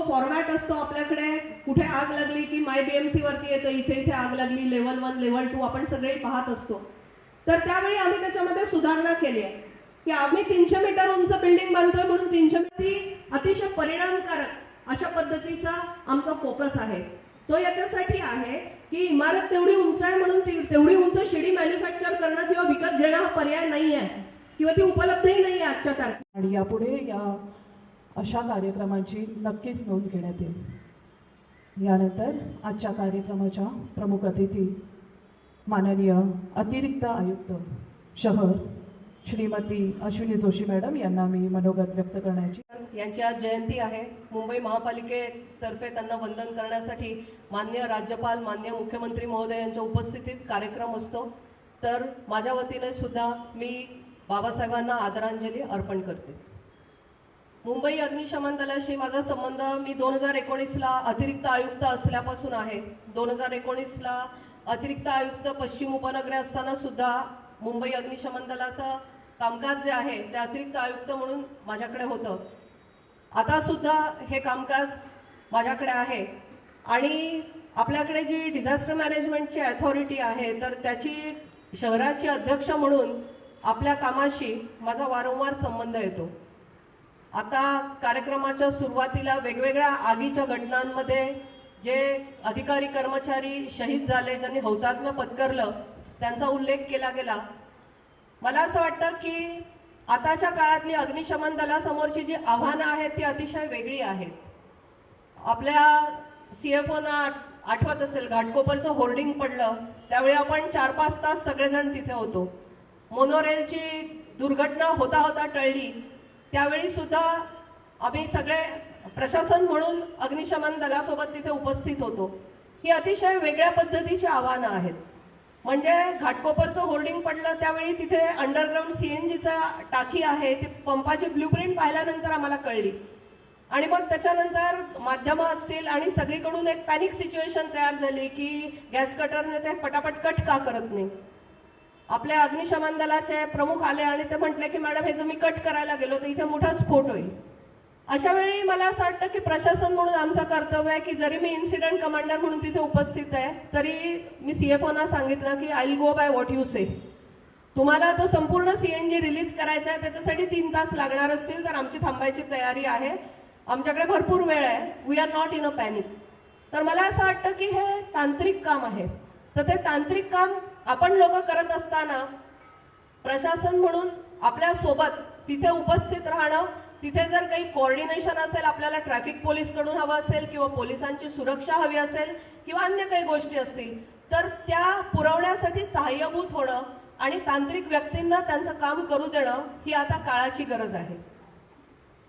Format असतो आपल्याकडे, कुठे आग लागली की माय BMC वरती येतं, इथे इथे आग लागली, लेवल 1 लेवल 2 आपण सगळे पाहत असतो. तर त्यावेळी आम्ही त्याच्यामध्ये सुधारणा केली आहे की आम्ही 300 मीटर उंच बिल्डिंग बांधतोय म्हणून 300 मीटर अतिशय परिणामकारक अशा पद्धतीचा आमचा फोकस आहे. तो याच्यासाठी आहे की इमारत तेवढी उंच आहे म्हणून तेवढी उंच शिडी मॅन्युफॅक्चर करणं किंवा विकत घेणं हा पर्याय नाही आहे किंवा ती उपलब्धही नाही आहे आजच्या तारखेला. आणि यापुढे या अशा कार्यक्रमांची नक्कीच नोंद घेण्यात येईल. यानंतर आजच्या कार्यक्रमाच्या प्रमुख अतिथी माननीय अतिरिक्त आयुक्त शहर श्रीमती अश्विनी जोशी मॅडम यांना मी मनोगत व्यक्त करण्याची. यांची आज जयंती आहे. मुंबई महापालिकेतर्फे त्यांना वंदन करण्यासाठी माननीय राज्यपाल, माननीय मुख्यमंत्री महोदय यांच्या उपस्थितीत कार्यक्रम असतो. तर माझ्या वतीने सुद्धा मी बाबासाहेबांना आदरांजली अर्पण करते. मुंबई अग्निशमन दलाशी माझा संबंध मी 2019ला अतिरिक्त आयुक्त असल्यापासून आहे. 2019ला अतिरिक्त आयुक्त पश्चिम उपनगरे असताना सुद्धा मुंबई अग्निशमन दलाचं कामकाज जे आहे ते अतिरिक्त आयुक्त म्हणून माझ्याकडे होतं. आता सुद्धा हे कामकाज माझ्याकडे आहे. आणि आपल्याकडे जी डिझास्टर मॅनेजमेंटची अथॉरिटी आहे तर त्याची शहराची अध्यक्ष म्हणून आपल्या कामाशी माझा वारंवार संबंध येतो. आता कार्यक्रमाच्या सुरुवातीला वेगवेगळ्या आगीच्या घटनांमध्ये जे अधिकारी कर्मचारी शहीद झाले, ज्यांनी हौतात्म्य पत्करलं, त्यांचा उल्लेख केला गेला. मला असं वाटतं की आताच्या काळातली अग्निशमन दलासमोरची जी आव्हानं आहेत ती अतिशय वेगळी आहेत. आपल्या CFOना आठवत असेल, घाटकोपरचं होर्डिंग पडलं त्यावेळी आपण 4-5 तास सगळेजण तिथे होतो. मोनोरेलची दुर्घटना होता होता टळली त्यावेळी सुद्धा आम्ही सगळे प्रशासन म्हणून अग्निशमन दलासोबत तिथे उपस्थित होतो. ही अतिशय वेगळ्या पद्धतीची आव्हानं आहेत. म्हणजे घाटकोपरचं होर्डिंग पडलं त्यावेळी तिथे अंडरग्राऊंड CNGचा टाकी आहे, ती पंपाची ब्ल्यूप्रिंट पाहिल्यानंतर आम्हाला कळली. आणि मग त्याच्यानंतर माध्यमं असतील आणि सगळीकडून एक पॅनिक सिच्युएशन तयार झाली की गॅस कटरने ते पटापट कट का करत नाही. आपल्या अग्निशमन दलाचे प्रमुख आले आणि ते म्हटले की मॅडम हे जर मी कट करायला गेलो तर इथे मोठा स्फोट होईल. अशा वेळी मला असं वाटतं की प्रशासन म्हणून आमचं कर्तव्य आहे की जरी मी इन्सिडेंट कमांडर म्हणून तिथे उपस्थित आहे तरी मी CFOना सांगितलं की I will go by what you say. तुम्हाला तो संपूर्ण CNG रिलीज करायचा आहे, त्याच्यासाठी 3 तास लागणार असतील तर आमची थांबायची तयारी आहे. आमच्याकडे भरपूर वेळ आहे. We are not in a panic. तर मला असं वाटतं की हे तांत्रिक काम आहे. तर ते तांत्रिक काम आपण लोक करत असताना प्रशासन म्हणून आपल्या सोबत तिथे उपस्थित राहणं, तिथे जर काही कोऑर्डिनेशन असेल, आपल्याला ट्रॅफिक पोलीस कडून हवं असेल किंवा पोलिसांची सुरक्षा हवी असेल किंवा अन्य काही गोष्टी असतील तर त्या पुरवण्यासाठी सहाय्यभूत होणं आणि तांत्रिक व्यक्तींना त्यांचं काम करू देणं ही आता काळाची गरज आहे.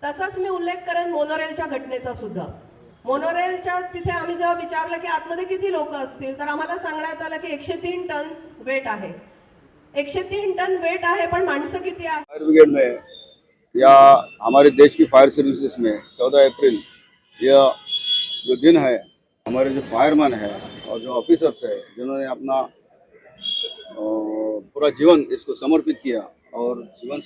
तसाच मी उल्लेख करेन मोनोरेलच्या घटनेचा सुद्धा. मोनोरेलच्या तिथे आम्ही जेव्हा विचारलं की आतमध्ये किती लोक असतील तर आम्हाला सांगण्यात आलं की 103 टन वेट आहे. 103 टन वेट आहे पण माणसं किती आहे. फायर ब्रिगेड में या हमारे देश की फायर सर्विसेज में 14 अप्रैल यह जो दिन है, हमारे जो फायरमैन है और जो ऑफिसर्स है जिन्होंने अपना पूरा जीवन इसको समर्पित किया और जीवन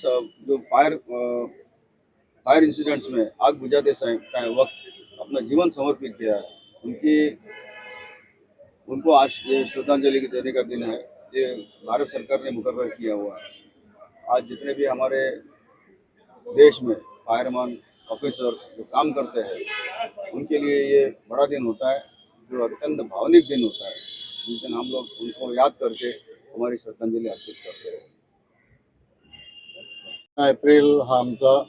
जो फायर इंसिडेंट्स में आग बुझाते समय वक्त अपना जीवन समर्पित किया है, उनको आज ये श्रद्धांजलि देने का दिन है. ये भारत सरकार ने मुकर्रर किया हुआ है. आज जितने भी हमारे देश में फायरमैन ऑफिसर्स जो काम करते हैं उनके लिए ये बड़ा दिन होता है, जो अत्यंत भावनिक दिन होता है, जिस दिन हम लोग उनको याद करके हमारी श्रद्धांजलि अर्पित करते हैं. एप्रिल हा आमचा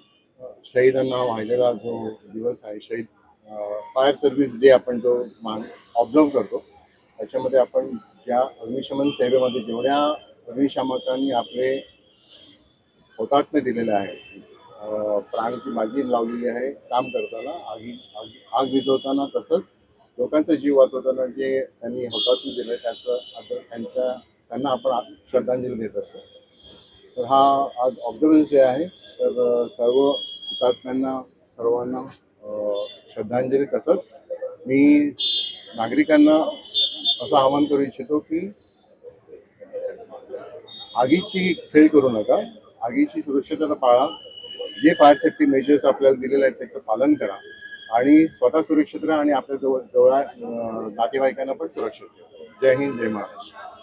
शहीदांना वाहिलेला जो दिवस आहे, शहीद फायर सर्व्हिस डे आपण जो ऑब्झर्व करतो, त्याच्यामध्ये आपण ज्या अग्निशमन सेवेमध्ये जेवढ्या अग्निशामकांनी आपले हौतात्म्य दिलेले आहे, प्राणाची बाजी लावलेली आहे काम करताना, आग विझवताना, तसंच लोकांचा जीव वाचवताना जे त्यांनी हौतात्म्य दिलं त्यांना आपण श्रद्धांजली देत असतो. तर हा आज ऑब्झर्वन्स डे आहे. तर सर्व हुतात्म्यांना सर्वांना श्रद्धांजली. तसंच मी नागरिकांना असं आवाहन करू इच्छितो की आगीची खेळ करू नका, आगीची सुरक्षितता पाळा, जे फायर सेफ्टी मेजर्स आपल्याला दिलेले आहेत त्याचं पालन करा आणि स्वतः सुरक्षित राहा आणि आपल्या जवळ नातेवाईकांना पण सुरक्षित ठेवा. जय हिंद, जय महाराष्ट्र.